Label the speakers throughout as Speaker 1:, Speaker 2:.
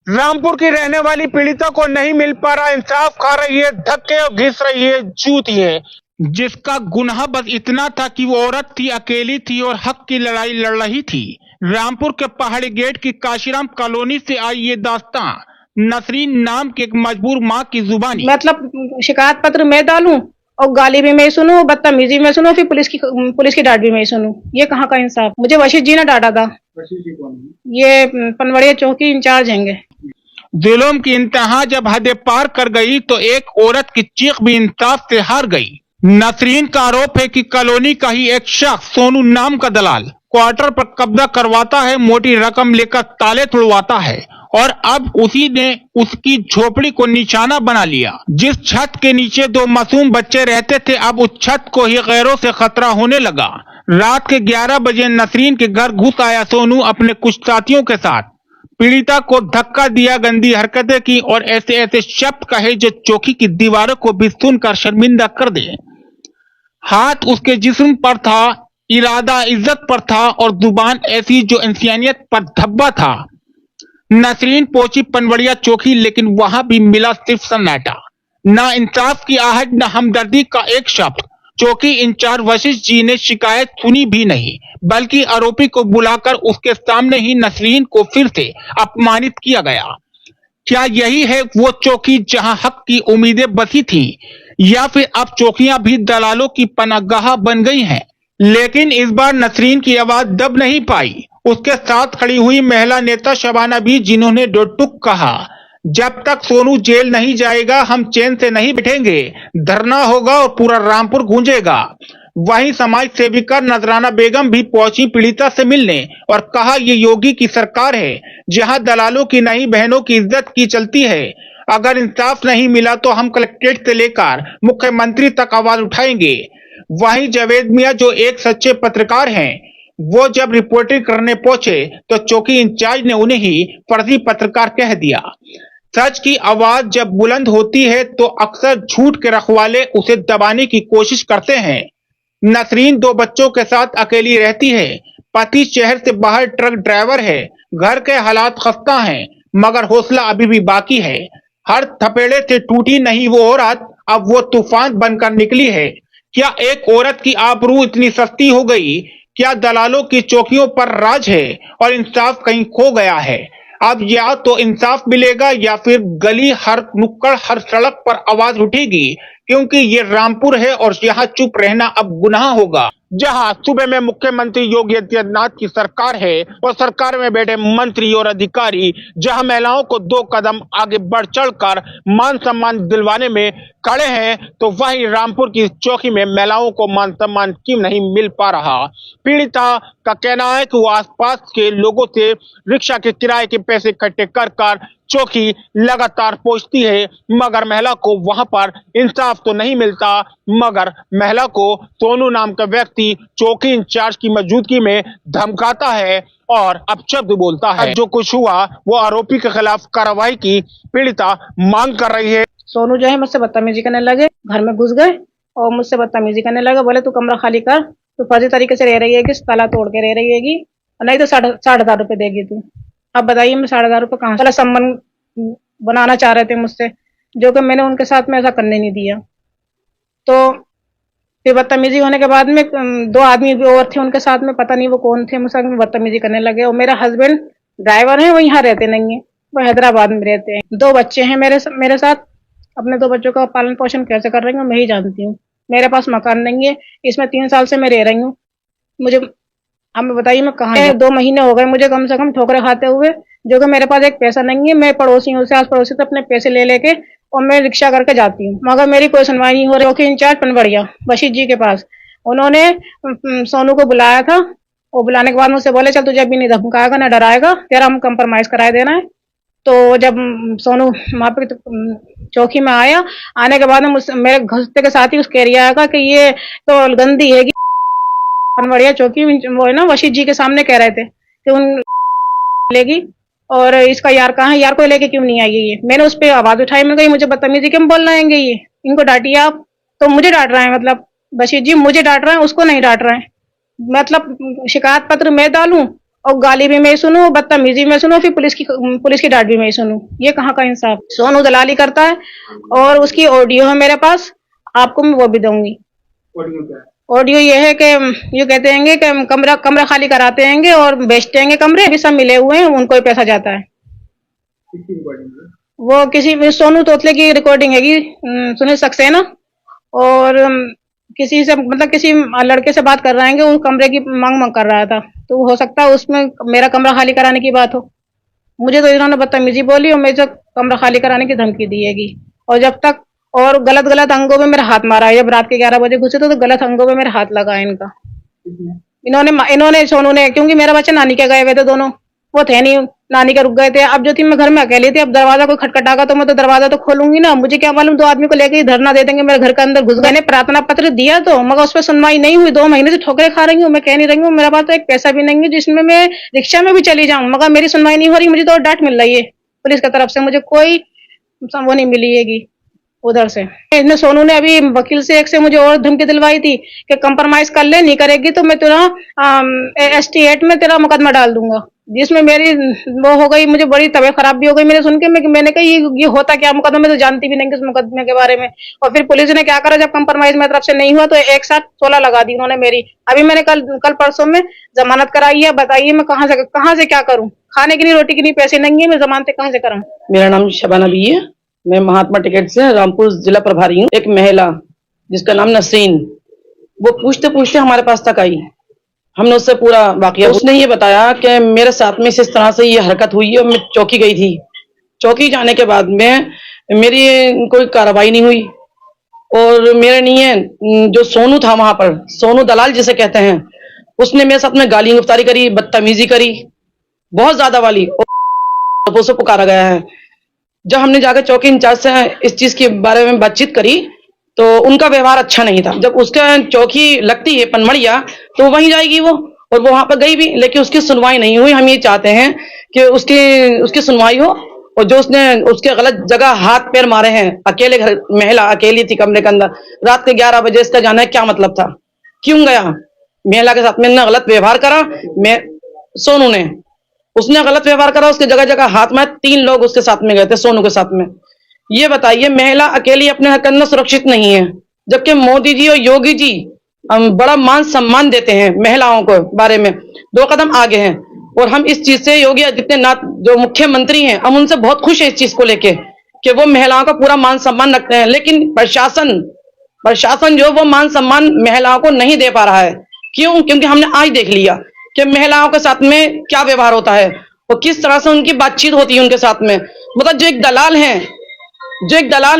Speaker 1: रामपुर की रहने वाली पीड़िता को नहीं मिल पा रहा इंसाफ, खा रही है धक्के और घिस रही है जूतियां। जिसका गुनाह बस इतना था कि वो औरत थी, अकेली थी और हक की लड़ाई लड़ रही थी। रामपुर के पहाड़ी गेट की काशीराम कॉलोनी से आई ये दास्तां नसरीन नाम की एक मजबूर माँ की जुबानी।
Speaker 2: मतलब शिकायत पत्र मैं डालूं और गाली भी मैं सुनूं, बदतमीजी में सुनूं, फिर पुलिस की डांट भी मैं सुनूं, ये कहाँ का इंसाफ। मुझे वशीद जी ने डांटा था। ये पनवड़िया चौकी इंचार्ज हैंगे।
Speaker 1: जुल्म की इंतहा जब हद पार कर गई तो एक औरत की चीख भी इंसाफ से हार गई। नसरीन का आरोप है कि कॉलोनी का ही एक शख्स सोनू नाम का दलाल क्वार्टर पर कब्जा करवाता है, मोटी रकम लेकर ताले तुड़वाता है और अब उसी ने उसकी झोपड़ी को निशाना बना लिया। जिस छत के नीचे 2 मासूम बच्चे रहते थे, अब उस छत को ही गैरों से खतरा होने लगा। रात के 11 बजे नसरीन के घर घुस आया सोनू अपने कुछ साथियों के साथ। पीड़िता को धक्का दिया, गंदी हरकतें की और ऐसे ऐसे शब्द कहे जो चौकी की दीवारों को भी सुनकर शर्मिंदा कर दे। हाथ उसके जिस्म पर था, इरादा इज्जत पर था और जुबान ऐसी जो इंसानियत पर धब्बा था। नसरीन पहुंची पनवड़िया चौकी, लेकिन वहां भी मिला सिर्फ सन्नाटा। ना इंसाफ की आहट, न हमदर्दी का एक शब्द। चौकी इंचार्ज वशिष्ठ जी ने शिकायत सुनी भी नहीं, बल्कि आरोपी को बुलाकर उसके सामने ही नसरीन को फिर से अपमानित किया गया। क्या यही है वो चौकी जहां हक की उम्मीदें बसी थी, या फिर अब चौकियां भी दलालों की पनाहगाह बन गई हैं? लेकिन इस बार नसरीन की आवाज दब नहीं पाई। उसके साथ खड़ी हुई महिला नेता शबाना भी, जिन्होंने दो टूक कहा, जब तक सोनू जेल नहीं जाएगा हम चैन से नहीं बैठेंगे, धरना होगा और पूरा रामपुर गूंजेगा। वहीं समाज सेविका नजराना बेगम भी पहुंची पीड़िता से मिलने और कहा, ये योगी की सरकार है जहां दलालों की नहीं बहनों की इज्जत की चलती है। अगर इंसाफ नहीं मिला तो हम कलेक्ट्रेट से लेकर मुख्यमंत्री तक आवाज उठाएंगे। वहीं जावेद मियां, जो एक सच्चे पत्रकार हैं, वो जब रिपोर्टिंग करने पहुंचे तो चौकी इंचार्ज ने उन्हें ही फर्जी पत्रकार कह दिया। सच की आवाज जब बुलंद होती है तो अक्सर झूठ के रखवाले उसे दबाने की कोशिश करते हैं। नसरीन 2 बच्चों के साथ अकेली रहती है। पति शहर से बाहर ट्रक ड्राइवर है। घर के हालात खस्ता हैं, मगर हौसला अभी भी बाकी है। हर थपेड़े से टूटी नहीं वो औरत, अब वो तूफान बनकर निकली है। क्या एक औरत की आबरू इतनी सस्ती हो गई? क्या दलालों की चौकियों पर राज है और इंसाफ कहीं खो गया है? अब या तो इंसाफ मिलेगा या फिर गली हर नुक्कड़ हर सड़क पर आवाज उठेगी, क्योंकि ये रामपुर है और यहाँ चुप रहना अब गुनाह होगा। जहाँ सुबह में मुख्यमंत्री योगी आदित्यनाथ की सरकार है और सरकार में बैठे मंत्री और अधिकारी जहाँ महिलाओं को 2 कदम आगे बढ़ चढ़कर मान सम्मान दिलवाने में खड़े हैं, तो वहीं रामपुर की चौकी में महिलाओं को मान सम्मान क्यों नहीं मिल पा रहा? पीड़िता का कहना है कि वो आसपास के लोगों से रिक्शा के किराए के पैसे इकट्ठे कर चौकी लगातार पहुंचती है, मगर महिला को वहां पर इंसाफ तो नहीं मिलता। मगर महिला को सोनू नाम का व्यक्ति चौकी इंचार्ज की मौजूदगी में धमकाता है और अपशब्द बोलता है। जो कुछ हुआ वो आरोपी के खिलाफ कार्रवाई की पीड़िता मांग कर रही है।
Speaker 2: सोनू जो है मुझसे बदतमीजी करने लगे, घर में घुस गए और मुझसे बदतमीजी करने लगे। बोले तू कमरा खाली कर, तू फर्जी तरीके से रह रही है, ताला तोड़ के रह रही है, नहीं तो 60,000 रुपए देगी तू। अब बताइए मैं 60,000 रुपए कहाँ से? संबंध बनाना चाह रहे थे मुझसे, जो कि मैंने उनके साथ में ऐसा करने नहीं दिया। तो फिर बदतमीजी होने के बाद में 2 आदमी भी और थे उनके साथ में, पता नहीं वो कौन थे, मुझसे बदतमीजी करने लगे। और मेरा हस्बैंड ड्राइवर है, वो यहाँ रहते नहीं है, वो हैदराबाद में रहते हैं। 2 बच्चे हैं मेरे साथ। अपने 2 बच्चों का पालन पोषण कैसे कर रही हूँ मैं ही जानती हूँ। मेरे पास मकान नहीं है, इसमें 3 साल से मैं रह रही हूँ। मुझे अब बताइए मैं कहाँ? 2 महीने हो गए मुझे कम से कम ठोकरे खाते हुए, जो कि मेरे पास एक पैसा नहीं है। मैं पड़ोसी हूँ से आस पड़ोसी से अपने पैसे ले लेके और मैं रिक्शा करके जाती हूँ, मगर मेरी कोई सुनवाई नहीं हो रही। चौकी इंचार्ज पनवड़िया वशीद जी के पास उन्होंने सोनू को बुलाया था, और बुलाने के बाद मुझसे बोले, चल तुझे अभी नहीं धमकाएगा ना डराएगा, तेरा हम कंप्रोमाइज कराए देना है। तो जब सोनू वहां पे चौकी में आया, आने के बाद मेरे घुसते के साथ ही उस एरिया का कि ये तो गंदी है। पनवड़िया चौकी वो है ना, वशीद जी के सामने कह रहे थे कि उन लेगी और इसका यार कहाँ है, यार को लेके क्यों नहीं आई ये? मैंने उस पर आवाज उठाई, मैं कही मुझे बदतमीजी क्यों बोल रहे हैं, ये इनको डांटिए आप। तो मुझे डांट रहे हैं, मतलब वशीद जी मुझे डांट रहे हैं, उसको नहीं डांट रहे हैं। मतलब शिकायत पत्र मैं डालूं और गाली भी मैं ही सुनूं, बदतमीजी में सुनूं, फिर पुलिस की डांट भी मैं ही सुनूं। ये कहाँ का इंसाफ। सोनू दलाली करता है और उसकी ऑडियो है मेरे पास, आपको मैं वो भी दूंगी। ऑडियो ये है कि ये कहते हैं कि हम कमरा कमरा खाली कराते हैं और बेचते हैं कमरे, अभी सब मिले हुए हैं, उनको ही पैसा जाता है। वो किसी सोनू तोतले की रिकॉर्डिंग हैगी, सुनील सक्सेना, और किसी से मतलब किसी लड़के से बात कर रहे हैं, उस कमरे की मांग कर रहा था, तो हो सकता है उसमें मेरा कमरा खाली कराने की बात हो। मुझे तो इन्होंने बदतमीजी बोली और मुझे कमरा खाली कराने की धमकी दी हैगी। और जब तक और गलत गलत अंगों में मेरा हाथ मारा है, जब रात के 11 बजे घुसे तो गलत अंगों में मेरा हाथ लगा है इनका। इन्होंने सोनू ने, क्योंकि मेरा बच्चा नानी के गए हुए थे, दोनों वो थे नहीं, नानी के रुक गए थे। अब जो थी मैं घर में अकेली थी, अब दरवाजा कोई खटखटागा तो मैं तो दरवाजा तो खोलूंगी ना, मुझे क्या मालूम 2 आदमी को लेके ही धरना दे देंगे मेरे घर के अंदर घुस गए। मैंने प्रार्थना पत्र दिया तो मगर उस पर सुनवाई नहीं हुई। 2 महीने से ठोकरे खा रही हूँ, मैं कह नहीं रही हूँ, मेरे पास तो एक पैसा भी नहीं है जिसमें मैं रिक्शा में भी चली जाऊं, मगर मेरी सुनवाई नहीं हो रही। मुझे तो डांट मिल रही है पुलिस की तरफ से, मुझे कोई वो नहीं मिली है उधर से। इसने सोनू ने अभी वकील से एक से मुझे और धमकी दिलवाई थी कि कंप्रोमाइज कर ले, नहीं करेगी तो मैं तेरा ST एक्ट में तेरा मुकदमा डाल दूंगा, जिसमें मेरी वो हो गई, मुझे बड़ी तबीयत खराब भी हो गई मेरे सुन के। मैंने कहा ये होता क्या मुकदमा, मैं तो जानती भी नहीं इस मुकदमे के बारे में। और फिर पुलिस ने क्या करा, जब कंप्रोमाइज मेरी तरफ से नहीं हुआ तो एक साथ 16 लगा दी उन्होंने मेरी। अभी मैंने कल परसों में जमानत कराई है। बताइए मैं कहाँ से क्या करूँ, खाने की नहीं, रोटी की नहीं, पैसे नहीं है, मैं जमानतें कहाँ से कराऊं।
Speaker 3: मेरा नाम शबाना बी है, मैं महात्मा टिकट से रामपुर जिला प्रभारी हूँ। एक महिला जिसका नाम नसरीन, वो पूछते पूछते हमारे पास तक आई। हमने उससे पूरा वाकया, उसने ये बताया कि मेरे साथ में इस तरह से ये हरकत हुई है और मैं चौकी गई थी। चौकी जाने के बाद में मेरी कोई कार्रवाई नहीं हुई और मेरे नहीं जो सोनू था वहां पर, सोनू दलाल जिसे कहते हैं, उसने मेरे साथ में गाली गुफ्तारी करी, बदतमीजी करी, बहुत ज्यादा वाली, और उसे पुकारा गया है। जब हमने जाकर चौकी इंचार्ज से इस चीज के बारे में बातचीत करी तो उनका व्यवहार अच्छा नहीं था। जब उसका चौकी लगती है पनमड़िया तो वहीं जाएगी वो, और वो वहां पर गई भी, लेकिन उसकी सुनवाई नहीं हुई। हम ये चाहते हैं कि उसकी सुनवाई हो, और जो उसने उसके गलत जगह हाथ पैर मारे हैं, अकेले घर, महिला अकेली थी कमरे के अंदर, रात के 11 बजे, इसका जाना है क्या मतलब था, क्यों गया महिला के साथ में, इतना गलत व्यवहार करा। सोनू ने उसने गलत व्यवहार करा, उसके जगह जगह हाथ में 3 लोग उसके साथ में गए थे सोनू के साथ में। ये बताइए, महिला अकेली अपने घर के अंदर सुरक्षित नहीं है, जबकि मोदी जी और योगी जी बड़ा मान सम्मान देते हैं महिलाओं को बारे में, 2 कदम आगे हैं। और हम इस चीज से योगी आदित्यनाथ जो मुख्यमंत्री हैं, हम उनसे बहुत खुश है इस चीज को लेके कि वो महिलाओं का पूरा मान सम्मान रखते हैं। लेकिन प्रशासन जो वो मान सम्मान महिलाओं को नहीं दे पा रहा है। क्यों? क्योंकि हमने आज देख लिया कि महिलाओं के साथ में क्या व्यवहार होता है और किस तरह से उनकी बातचीत होती है उनके साथ में। मतलब जो एक दलाल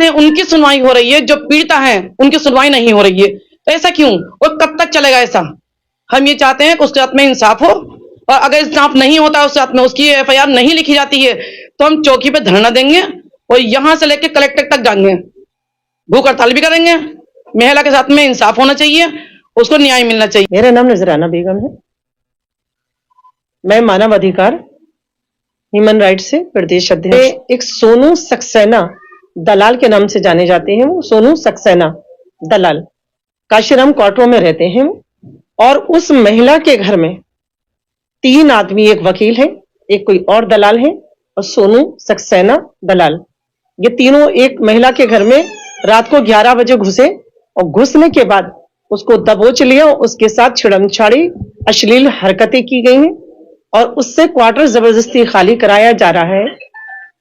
Speaker 3: है उनकी सुनवाई हो रही है, जो पीड़िता है उनकी सुनवाई नहीं हो रही है। तो ऐसा क्यों और कब तक चलेगा ऐसा? हम ये चाहते हैं कि उसके साथ में इंसाफ हो, और अगर इंसाफ नहीं होता उसके साथ में, उसकी FIR नहीं लिखी जाती है, तो हम चौकी पे धरना देंगे और यहां से लेकर कलेक्टर तक जाएंगे, भूख हड़ताल भी करेंगे। महिला के साथ में इंसाफ होना चाहिए, उसको न्याय मिलना चाहिए।
Speaker 4: मेरा नाम नजराना बेगम है, मैं मानव अधिकार ह्यूमन राइट से प्रदेश अध्यक्ष। एक सोनू सक्सेना दलाल के नाम से जाने जाते हैं, वो सोनू सक्सेना दलाल काशीराम क्वार्टरों में रहते हैं। और उस महिला के घर में 3 आदमी, एक वकील है, एक कोई और दलाल है और सोनू सक्सेना दलाल, ये तीनों एक महिला के घर में रात को 11 बजे घुसे और घुसने के बाद उसको दबोच लिया, उसके साथ छिड़मछाड़ी अश्लील हरकतें की गई हैं और उससे क्वार्टर जबरदस्ती खाली कराया जा रहा है।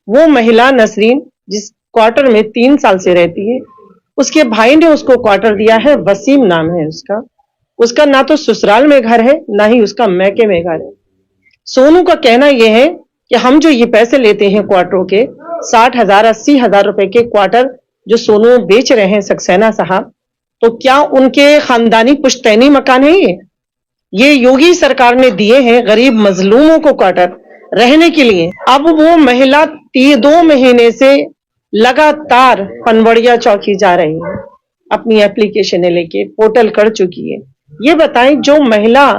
Speaker 4: वो महिला नसरीन जिस क्वार्टर में 3 साल से रहती है, उसके भाई ने उसको क्वार्टर दिया है, वसीम नाम है उसका ना तो ससुराल में घर है ना ही उसका मैके में घर है। सोनू का कहना यह है कि हम जो ये पैसे लेते हैं क्वार्टरों के 60,000 80,000 रुपए के क्वार्टर जो सोनू बेच रहे हैं सक्सेना साहब, तो क्या उनके खानदानी पुश्तैनी मकान है? ये योगी सरकार ने दिए हैं गरीब मजलूमों को क्वार्टर रहने के लिए। अब वो महिला 2 महीने से लगातार पनवड़िया चौकी जा रही है, अपनी एप्लीकेशन लेके पोर्टल कर चुकी है। ये बताएं, जो महिला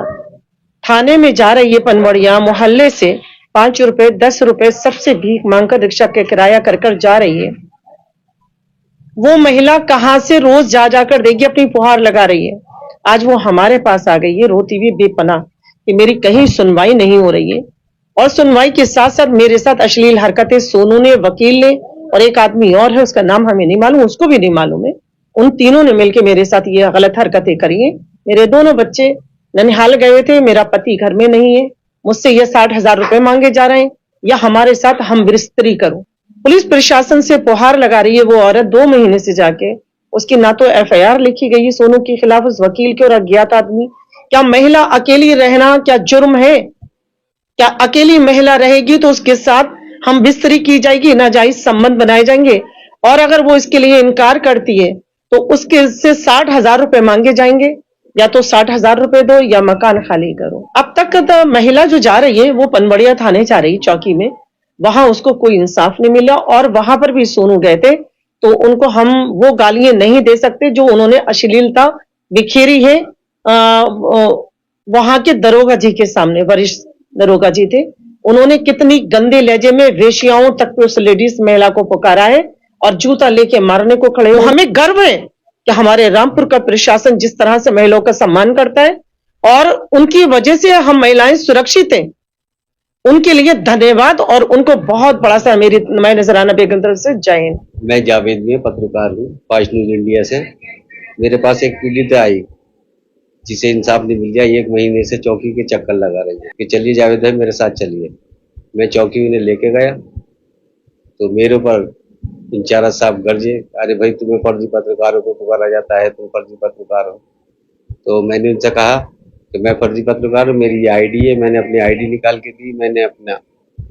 Speaker 4: थाने में जा रही है पनवड़िया मोहल्ले से 5 रुपए 10 रुपए सबसे भीख मांगकर रिक्शा के किराया कर जा रही है, वो महिला कहां से रोज जा जाकर देगी, अपनी फुहार लगा रही है। आज वो हमारे पास आ गई है रोती हुई बेपनाह कि मेरी कहीं सुनवाई नहीं हो रही है, और सुनवाई के साथ साथ मेरे साथ अश्लील हरकतें सोनू ने, वकील ने, और एक आदमी और है, उसका नाम हमें नहीं मालूम, उसको भी नहीं मालूम है, उन तीनों ने मिलकर मेरे साथ ये गलत हरकतें करी हैं। मेरे दोनों बच्चे ननिहाल गए थे, मेरा पति घर में नहीं है, मुझसे ये 60,000 रुपए मांगे जा रहे हैं, या हमारे साथ हम बिस्तरी करो। पुलिस प्रशासन से पुहार लगा रही है वो औरत 2 महीने से जाके, उसकी ना तो FIR लिखी गई है सोनू के खिलाफ, उस वकील के और अज्ञात आदमी। क्या महिला अकेली रहना क्या जुर्म है? क्या अकेली महिला रहेगी तो उसके साथ हम बिस्तरी की जाएगी, नाजायज संबंध बनाए जाएंगे, और अगर वो इसके लिए इनकार करती है तो उसके से 60,000 रुपए मांगे जाएंगे, या तो 60,000 रुपए दो या मकान खाली करो। अब तक तो महिला जो जा रही है वो पनबड़िया थाने जा रही चौकी में, वहां उसको कोई इंसाफ नहीं मिला, और वहां पर भी सोनू गए थे तो उनको हम वो गालियां नहीं दे सकते जो उन्होंने अश्लीलता बिखेरी है वहां के दरोगा जी के सामने। वरिष्ठ दरोगा जी थे, उन्होंने कितनी गंदे लहजे में वेश्याओं तक उस लेडीज महिला को पुकारा है और जूता लेके मारने को खड़े हो। हमें गर्व है कि हमारे रामपुर का प्रशासन जिस तरह से महिलाओं का सम्मान करता है, और उनकी वजह से हम महिलाएं सुरक्षित हैं, उनके लिए धन्यवाद, और उनको बहुत बड़ा सा मेरी मैं नजराना बेगम तरफ से जय हिंद।
Speaker 5: मैं जावेद में पत्रकार हूँ, फास्ट न्यूज इंडिया से। मेरे पास एक पीड़ित आई जिसे इंसाफ नहीं मिल गया, 1 महीने से चौकी के चक्कर लगा रही है कि चलिए जावेद भाई मेरे साथ चलिए। मैं चौकी उन्हें लेके गया तो मेरे ऊपर इंचार्ज साहब गरजे, अरे भाई तुम्हें फर्जी पत्रकारों को पुकारा जाता है, तुम फर्जी पत्रकार हो। तो मैंने उनसे कहा कि मैं फर्जी पत्रकार हूँ, मेरी ये ID है, मैंने अपनी ID निकाल के दी, मैंने अपना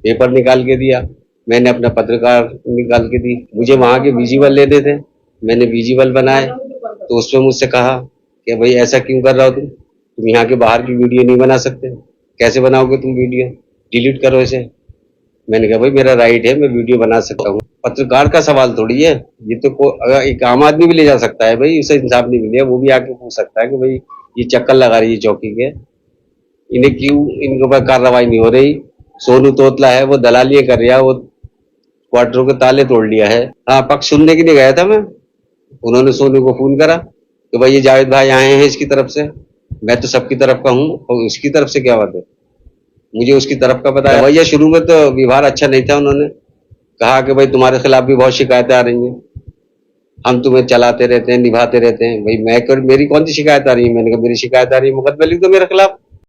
Speaker 5: पेपर निकाल के दिया, मैंने अपना पत्रकार निकाल के दी। मुझे वहाँ के विजिबल लेते थे, मैंने विजिबल बनाए। तो उसमें मुझसे कहा कि भाई ऐसा क्यों कर रहा हो तुम यहाँ के बाहर की वीडियो नहीं बना सकते, कैसे बनाओगे तुम वीडियो, डिलीट करो इसे। मैंने कहा भाई मेरा राइट है, मैं वीडियो बना सकता हूँ, पत्रकार का सवाल थोड़ी है ये, तो एक आम आदमी भी ले जा सकता है भाई, उसे इंसाफ नहीं मिले वो भी आके पूछ सकता है कि भाई ये चक्कर लगा रही है चौकी के, इन्हें क्यों इनके ऊपर कार्रवाई नहीं हो रही। सोनू तोतला है, वो दलालियां कर रहा है, वो क्वार्टरों के ताले तोड़ लिया है। हाँ, पक्ष सुनने के लिए गया था मैं, उन्होंने सोनू को फोन करा कि भाई ये जावेद भाई आए हैं इसकी तरफ से, मैं तो सबकी तरफ का हूँ और इसकी तरफ से क्या बात है, मुझे उसकी तरफ का पता है। भैया शुरू में तो व्यवहार अच्छा नहीं था, उन्होंने कहा कि भाई तुम्हारे खिलाफ भी बहुत शिकायतें आ रही हैं, हम तुम्हें चलाते रहते हैं, निभाते रहते हैं। भाई मेरी कौन सी शिकायत आ रही है? मैंने कहा मेरी शिकायत आ रही है, मुकदमा लिख दो मेरे खिलाफ।